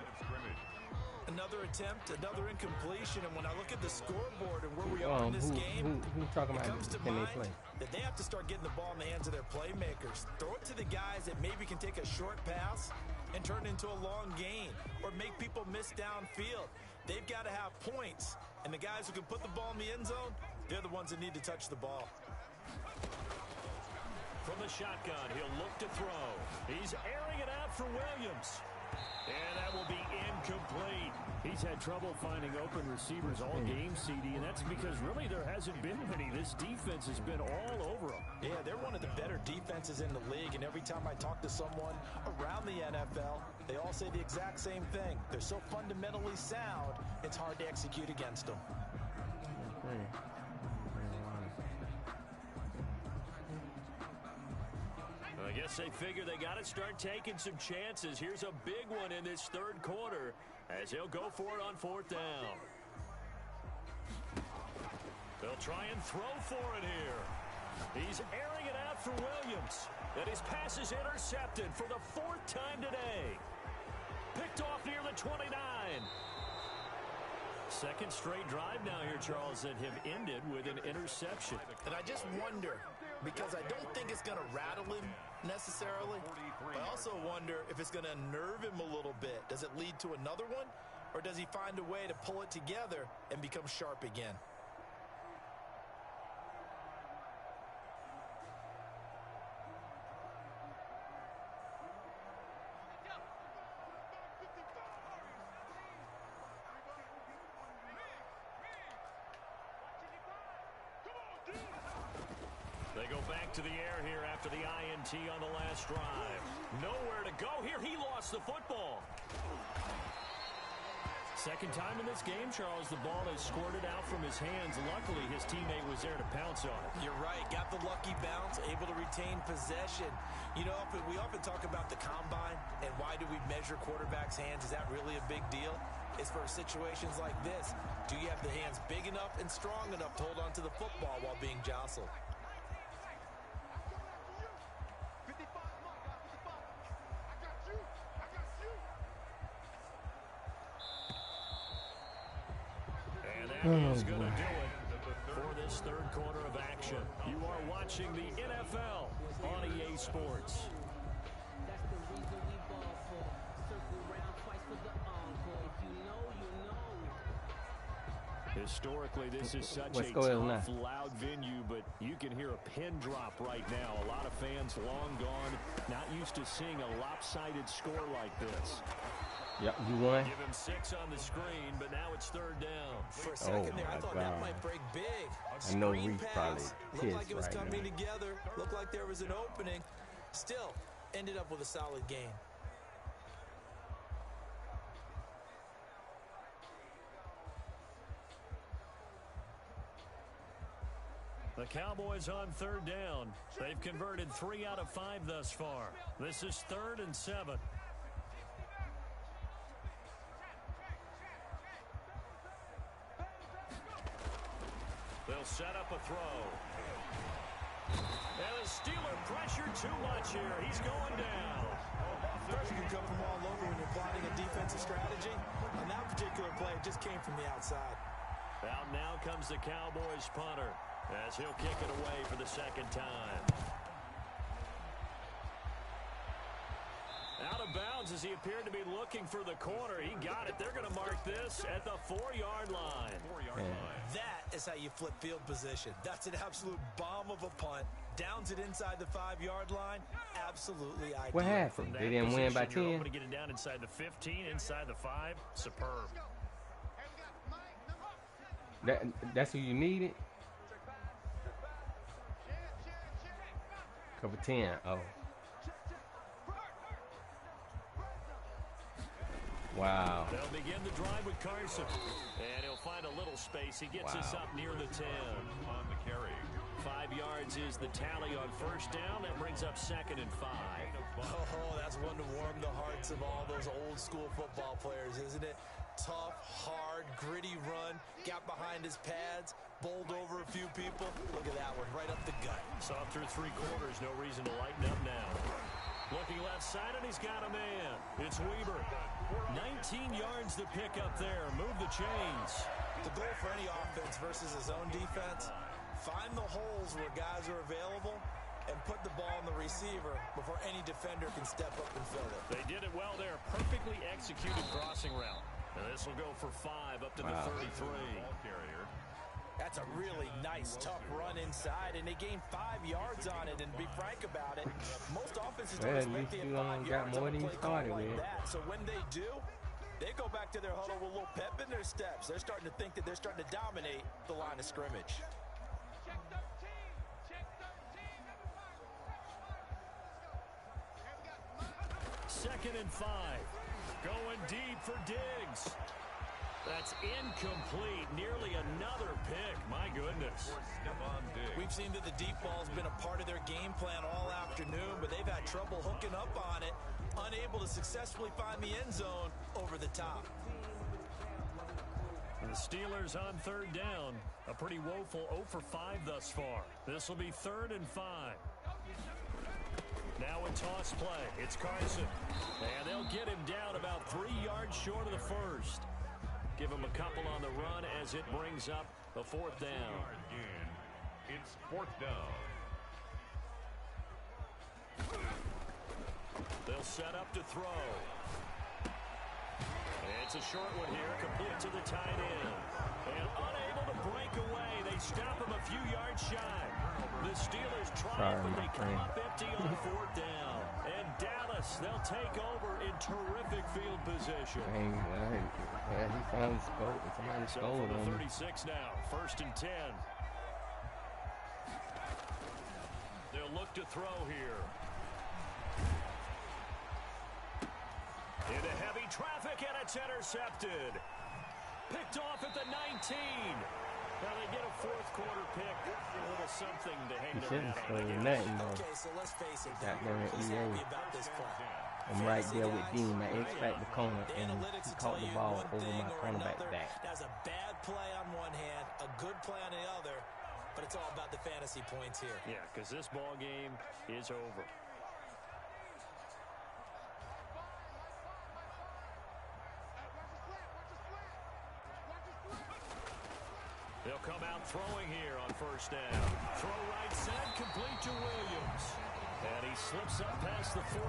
Another attempt, another incompletion, and when I look at the scoreboard and where we are in this game, who talking it about comes to can they mind play? that they have to start getting the ball in the hands of their playmakers. Throw it to the guys that maybe can take a short pass and turn it into a long gain or make people miss downfield. They've got to have points, and the guys who can put the ball in the end zone, they're the ones that need to touch the ball. From the shotgun, he'll look to throw. He's airing it out for Williams. And that will be incomplete. He's had trouble finding open receivers all game, CD, and that's because really there hasn't been many. This defense has been all over them. Yeah, they're one of the better defenses in the league, and every time I talk to someone around the NFL, they all say the exact same thing. They're so fundamentally sound, it's hard to execute against them. I guess they figure they got to start taking some chances. Here's a big one in this third quarter as he'll go for it on fourth down. They'll try and throw for it here. He's airing it out for Williams. And his pass is intercepted for the fourth time today. Picked off near the 29. Second straight drive now here, Charles, that have ended with an interception. And I just wonder, because I don't think it's going to rattle him necessarily, but I also wonder if it's going to unnerve him a little bit. Does it lead to another one, or does he find a way to pull it together and become sharp again? They go back to the air here after the INT on the last drive. Nowhere to go here. He lost the football. Second time in this game, Charles, the ball has squirted out from his hands. Luckily, his teammate was there to pounce on it. You're right. Got the lucky bounce, able to retain possession. You know, we often talk about the combine and why do we measure quarterbacks' hands. Is that really a big deal? It's for situations like this. Do you have the hands big enough and strong enough to hold on to the football while being jostled? Is going to do it for this third quarter of action. You are watching the NFL on EA Sports. That's the reason we ball for. Circle round twice for the encore. If you know, you know. Historically, this is such a tough, loud venue, but you can hear a pin drop right now. A lot of fans long gone, not used to seeing a lopsided score like this. Yep, you won. Give him 6 on the screen, but now it's third down. For a second there, I thought that might break big. I know Reese probably looked like it was right coming now. together. Looked like there was an opening. Still, ended up with a solid game. The Cowboys on third down. They've converted 3 out of 5 thus far. This is 3rd and 7. They'll set up a throw. And the Steeler pressure too much here. He's going down. Pressure can come from all over when you're plotting a defensive strategy. On that particular play, it just came from the outside. Out now comes the Cowboys punter as he'll kick it away for the second time. Out of bounds as he appeared to be looking for the corner. He got it. They're going to mark this at the 4-yard line. That is how you flip field position. That's an absolute bomb of a punt. Downs it inside the 5-yard line. Absolutely ideal. What happened? They didn't win by 10? To get it down inside the 15, inside the 5. Superb. That's who you needed? Cover 10. Oh. Wow. They'll begin the drive with Carson. And he'll find a little space. He gets us up near the 10. On the carry. 5 yards is the tally on first down. That brings up 2nd and 5. Oh, that's one to warm the hearts of all those old school football players, isn't it? Tough, hard, gritty run. Got behind his pads. Bowled over a few people. Look at that one, right up the gut. Saw through 3 quarters. No reason to lighten up now. Looking left side, and he's got a man. It's Weber. 19 yards to pick up there. Move the chains. The goal for any offense versus a zone defense, find the holes where guys are available and put the ball in the receiver before any defender can step up and fill it. They did it well there. Perfectly executed crossing route. And this will go for 5 up to the 33. Ball carrier. That's a really nice, tough run inside, and they gained 5 yards on it. And to be frank about it, most offenses don't expect to get 5 yards on a play call like that. So when they do, they go back to their huddle with a little pep in their steps. They're starting to think that they're starting to dominate the line of scrimmage. Second and 5. Going deep for Diggs. That's incomplete. Nearly another pick. My goodness. We've seen that the deep ball's been a part of their game plan all afternoon, but they've had trouble hooking up on it, unable to successfully find the end zone over the top. The Steelers on third down. A pretty woeful 0 for 5 thus far. This will be 3rd and 5. Now a toss play. It's Carson. And they'll get him down about 3 yards short of the first. Give him a couple on the run as it brings up the 4th down. It's 4th down. They'll set up to throw. It's a short one here, complete to the tight end. And unable to break away. They stop him a few yards shy. The Steelers try, but they come up empty on 4th down. And Dallas, they'll take over in terrific field position. He found his goal. Somebody stole the him. 36 now, 1st and 10. They'll look to throw here. Into heavy traffic, and it's intercepted. Picked off at the 19. Now they get a 4th quarter pick. A little something to hang their hat on. Nothing, though. Okay, so let's face it. Got there at He's EA. happy about this play. I'm right there with Dean. I expect the corner, and he caught the ball over my cornerback back. That's a bad play on one hand, a good play on the other, but it's all about the fantasy points here. Yeah, because this ball game is over. They'll come out throwing here on 1st down. Throw right side, complete to Williams. And he slips up past the 45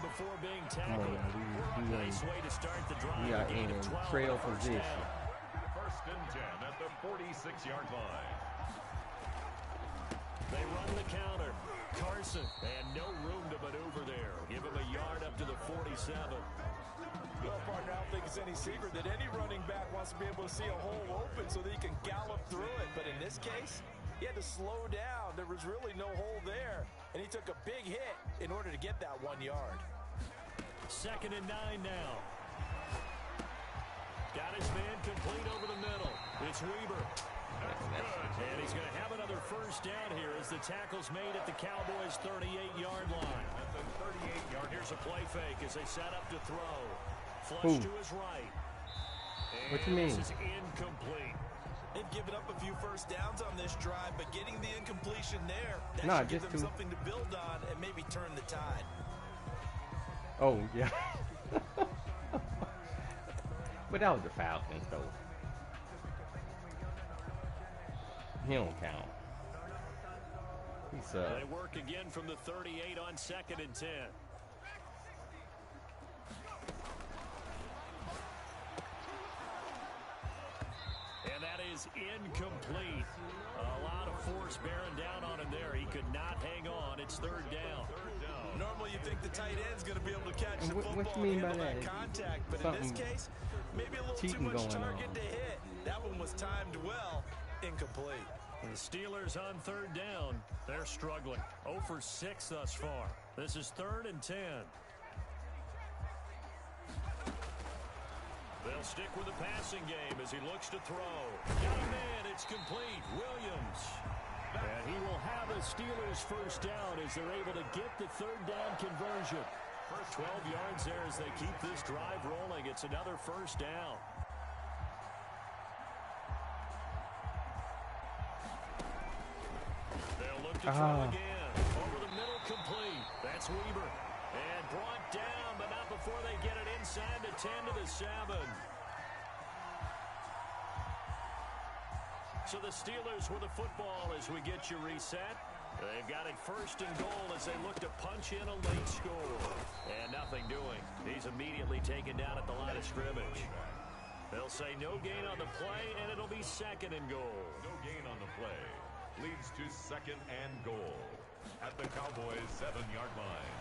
before being tackled. Nice way to start the drive. We are in trail position. 1st and 10 at the 46-yard line. They run the counter. Carson, and no room to maneuver there. Give him a yard up to the 47. Well, partner, I don't think it's any secret that any running back wants to be able to see a hole open so that he can gallop through it. But in this case, he had to slow down. There was really no hole there, and he took a big hit in order to get that 1 yard. 2nd and 9 now. Got his man complete over the middle. It's Weber. And he's going to have another 1st down here as the tackle's made at the Cowboys' 38-yard line. At the 38-yard. Here's a play fake as they set up to throw. Flush to his right. And what you mean? This is incomplete. They've given up a few 1st downs on this drive, but getting the incompletion there, that should give them something to build on and maybe turn the tide. Oh, yeah. But that was the Falcons, though. He don't count. He sucks. They work again from the 38 on 2nd and 10. And that is incomplete. A lot of force bearing down on him there. He could not hang on. It's 3rd down. Normally you think the tight end's going to be able to catch the football what you mean and by handle that? contact, but in this case, maybe a little too much target to hit. That one was timed well, incomplete. The Steelers on 3rd down. They're struggling. 0 for 6 thus far. This is 3rd and 10. They'll stick with the passing game as he looks to throw. Got a man. It's complete. Williams. And he will have a Steelers 1st down as they're able to get the 3rd down conversion. 12 yards there as they keep this drive rolling. It's another 1st down. They'll look to throw again. Over the middle, complete. That's Weber. And brought down, but not before they get it inside to 10 to the 7. So the Steelers with the football as we get you reset. They've got it first and goal as they look to punch in a late score. And nothing doing. He's immediately taken down at the line of scrimmage. They'll say no gain on the play, and it'll be second and goal. No gain on the play. Leads to second and goal at the Cowboys' 7-yard line.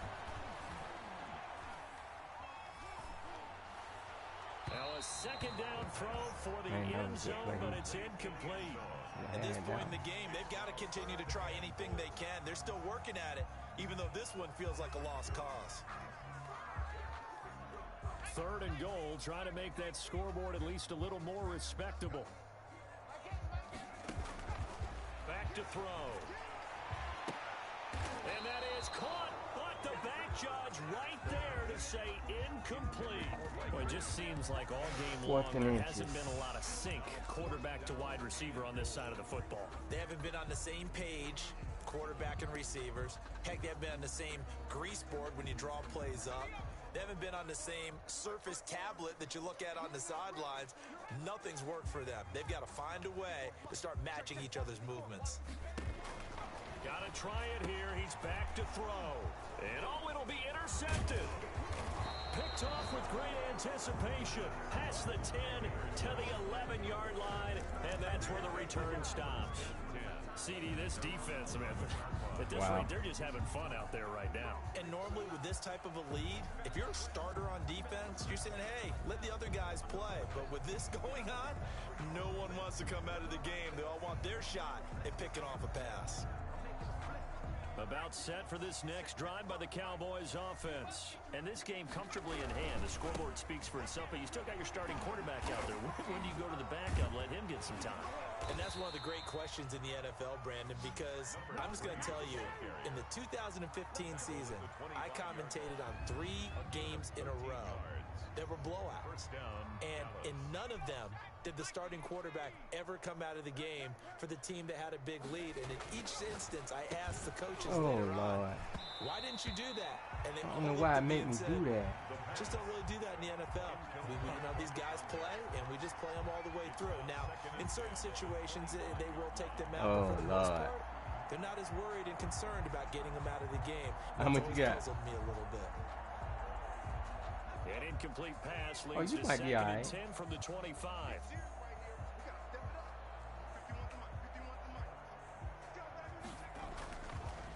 Now a second down throw for the end zone, but it's incomplete. At this point in the game, they've got to continue to try anything they can. They're still working at it, even though this one feels like a lost cause. Third and goal, trying to make that scoreboard at least a little more respectable. Back to throw. And that is caught, but the back judge right there to say incomplete. Well, it just seems like all game long there hasn't been a lot of sync quarterback to wide receiver on this side of the football. They haven't been on the same page, quarterback and receivers. Heck, they haven't been on the same grease board when you draw plays up. They haven't been on the same surface tablet that you look at on the sidelines. Nothing's worked for them. They've got to find a way to start matching each other's movements. Got to try it here. He's back to throw. And oh, it'll be intercepted. Picked off with great anticipation. Past the 10 to the 11-yard line. And that's where the return stops. CD, this defense, man, at this rate, they're just having fun out there right now. And normally with this type of a lead, if you're a starter on defense, you're saying, hey, let the other guys play. But with this going on, no one wants to come out of the game. They all want their shot at picking off a pass. About set for this next drive by the Cowboys offense. And this game comfortably in hand. The scoreboard speaks for itself, but you still got your starting quarterback out there. When do you go to the backup, let him get some time? And that's one of the great questions in the NFL, Brandon, because I'm just going to tell you, in the 2015 season, I commentated on 3 games in a row that were blowouts. And in none of them did the starting quarterback ever come out of the game for the team that had a big lead. And in each instance, I asked the coaches later on, why didn't you do that? And they I don't know why it made me do that. Just don't really do that in the NFL. These guys play, and we just play them all the way through. Now, in certain situations, they will take them out. But for the most part, they're not as worried and concerned about getting them out of the game. How much you got? Puzzled me a little bit. An incomplete pass leads to second and 10 from the 25.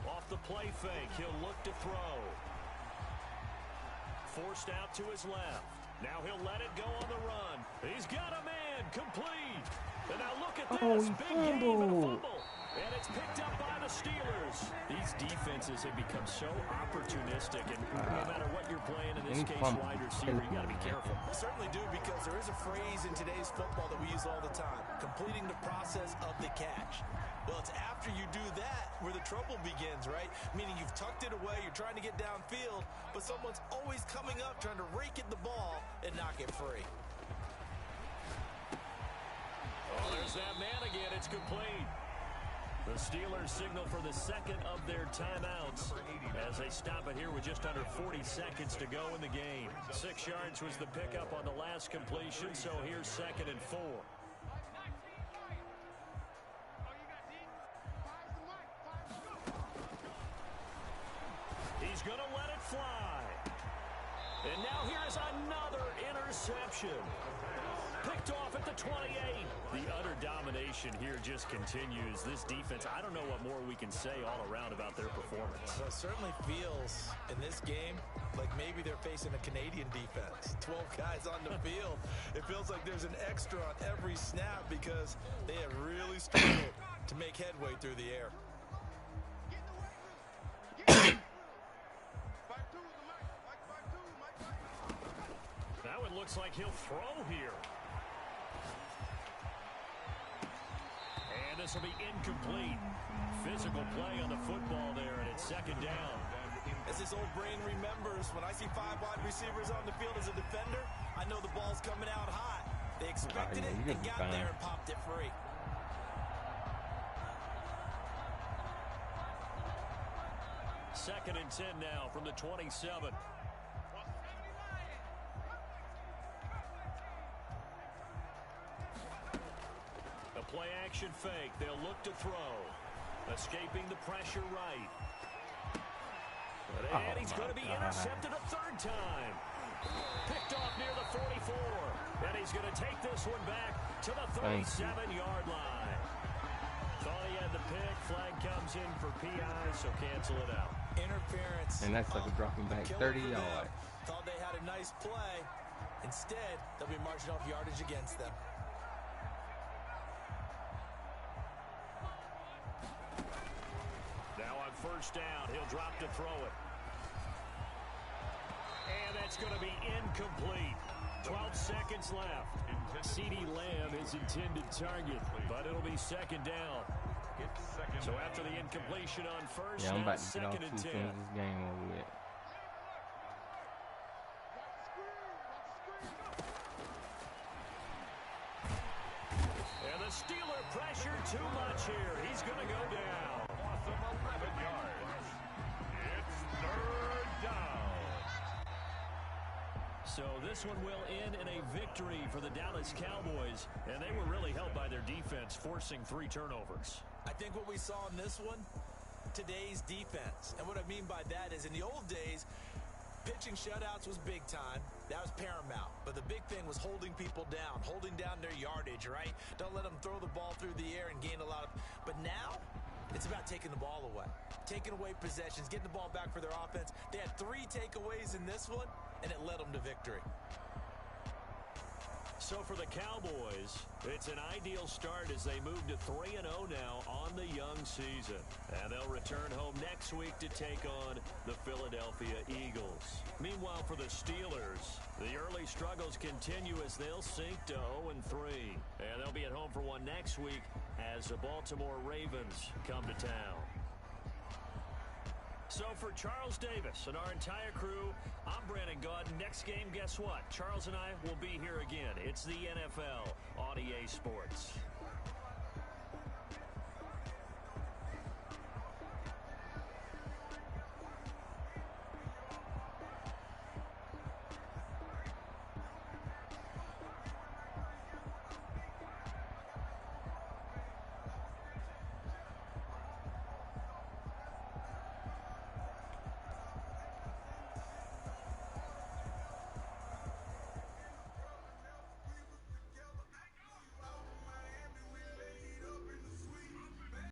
Off the play fake, he'll look to throw. Forced out to his left. Now he'll let it go on the run. He's got a man, complete. And now look at this, big game and a fumble. And it's picked up by the Steelers. These defenses have become so opportunistic, and no matter what you're playing, in this case, wide receiver, you got to be careful. We certainly do, because there is a phrase in today's football that we use all the time, completing the process of the catch. Well, it's after you do that where the trouble begins, right? Meaning you've tucked it away, you're trying to get downfield, but someone's always coming up trying to rake at the ball and knock it free. Oh, there's that man again. It's complete. The Steelers signal for the second of their timeouts as they stop it here with just under 40 seconds to go in the game. 6 yards was the pickup on the last completion, so here's second and 4. He's going to let it fly. And now here's another interception. Picked off at the 28. The utter domination here just continues. This defense, I don't know what more we can say all around about their performance. Well, it certainly feels in this game like maybe they're facing a Canadian defense. 12 guys on the field. It feels like there's an extra on every snap because they have really struggled to make headway through the air. Now it looks like he'll throw here. And this will be incomplete. Physical play on the football there, and it's second down. As this old brain remembers, when I see 5 wide receivers on the field as a defender, I know the ball's coming out hot. They expected it and got there and popped it free. Second and 10 now from the 27. Play-action fake. They'll look to throw. Escaping the pressure right. And he's going to be intercepted a third time. Picked off near the 44. And he's going to take this one back to the 37-yard line. Thought he had the pick. Flag comes in for PI, so cancel it out. Interference. And that's like a dropping back 30 yards. Thought they had a nice play. Instead, they'll be marching off yardage against them. Now on first down, he'll drop to throw it. And that's going to be incomplete. 12 seconds left. CeeDee Lamb is intended target, but it'll be second down. So after the incompletion on first, I'm about to get off second and 10. this game over with. And the Steeler pressure too much here. He's going to go down. Awesome 11 yards. It's third down. So this one will end in a victory for the Dallas Cowboys, and they were really helped by their defense, forcing 3 turnovers. I think what we saw in this one, today's defense. And what I mean by that is in the old days, pitching shutouts was big time. That was paramount. But the big thing was holding people down, holding down their yardage, right? Don't let them throw the ball through the air and gain a lot of... But now, it's about taking the ball away. Taking away possessions, getting the ball back for their offense. They had 3 takeaways in this one, and it led them to victory. So for the Cowboys, it's an ideal start as they move to 3-0 now on the young season. And they'll return home next week to take on the Philadelphia Eagles. Meanwhile, for the Steelers, the early struggles continue as they'll sink to 0-3. And they'll be at home for one next week as the Baltimore Ravens come to town. So for Charles Davis and our entire crew, I'm Brandon Gaudin. Next game, guess what? Charles and I will be here again. It's the NFL on EA Sports.